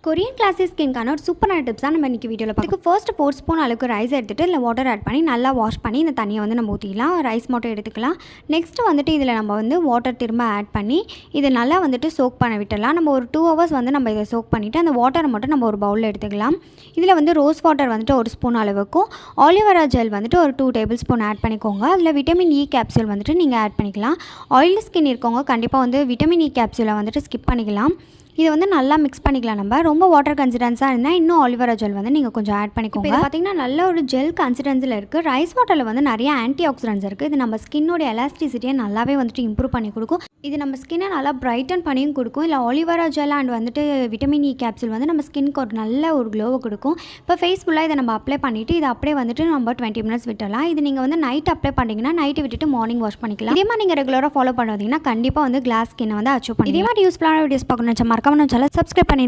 Korean classic ஸ்கின்கான ஒரு சூப்பரான tips தான் நம்ம இன்றைக்கி வீடியோவில் பார்க்க. ஃபர்ஸ்ட் 4 ஸ்பூன் அளவுக்கு ரைஸ் எடுத்துகிட்டு இல்லை வாட்டர் ஆட் பண்ணி நல்லா வாஷ் பண்ணி இந்த தண்ணியை வந்து நம்ம ஊற்றிக்கலாம். ரைஸ் மட்டும் எடுத்துக்கலாம். நெக்ஸ்ட்டு வந்துட்டு இதில் நம்ம வந்து வாட்டர் திரும்ப ஆட் பண்ணி இது நல்லா வந்துட்டு சோக் பண்ண விட்டுடலாம். நம்ம ஒரு 2 hours வந்து நம்ம இதை சோக் பண்ணிவிட்டு அந்த வாட்டரை மட்டும் நம்ம ஒரு பவுலில் எடுத்துக்கலாம். இதில் வந்து ரோஸ் வாட்டர் வந்துட்டு 1 ஸ்பூன் அளவுக்கும் ஆலிவேரா ஜெல் வந்துட்டு ஒரு 2 டேபிள் ஸ்பூன் ஆட் பண்ணிக்கோங்க. அதில் விட்டமின் இ கேப்சூல் வந்துட்டு நீங்கள் ஆட் பண்ணிக்கலாம். ஆயிலி ஸ்கின் இருக்கவங்க கண்டிப்பாக வந்து விட்டமின் இ கேப்சூலை வந்துட்டு ஸ்கிப் பண்ணிக்கலாம். இதை வந்து நல்லா மிக்ஸ் பண்ணிக்கலாம். நம்ம ரொம்ப வாட்டர் கன்சிஸ்டன்ஸாக இருந்தால் இன்னும் ஆலிவேரா ஜெல் வந்து நீங்கள் கொஞ்சம் ஆட் பண்ணிக்கோங்க. இது பார்த்திங்கன்னா நல்ல ஒரு ஜெல் கன்சிஸ்டன்சியில் இருக்குது. ரைஸ் வாட்டரில் வந்து நிறைய ஆன்டி ஆக்சிடென்ட்ஸ் இருக்குது. இது நம்ம ஸ்கின்னோட எலாஸ்டிசிட்டியை நல்லாவே வந்துட்டு இம்ப்ரூவ் பண்ணி கொடுக்கும். இது நம்ம ஸ்கின்னை நல்லா பிரைட்டன் பண்ணியும் கொடுக்கும். இல்லை ஆலிவேரா ஜெல் அண்ட் வந்துட்டு விட்டமின் இ கேப்சூல் வந்து நம்ம ஸ்கின்க்கு ஒரு நல்ல ஒரு க்ளோவை கொடுக்கும். இப்போ ஃபேஸ் ஃபுல்லாக இதை நம்ம அப்ளை பண்ணிவிட்டு இதை அப்படியே வந்துட்டு நம்ம 20 minutes விட்டுடலாம். இது நீங்கள் வந்து நைட் அப்ளை பண்ணிங்கன்னா நைட்டு விட்டுட்டு மார்னிங் வாஷ் பண்ணிக்கலாம். இதே மாதிரி நீங்கள் ரெகுலராக ஃபாலோ பண்ணுவீங்கன்னா கண்டிப்பாக வந்து கிளாஸ் ஸ்கின்னை வந்து அச்சீவ் பண்ணி இதே மாதிரி யூஸ்ஃபுல்லான வீடியோஸ் பார்க்கணும். மறக்காம நம்ம சேனலை சப்ஸ்கிரைப் பண்ணி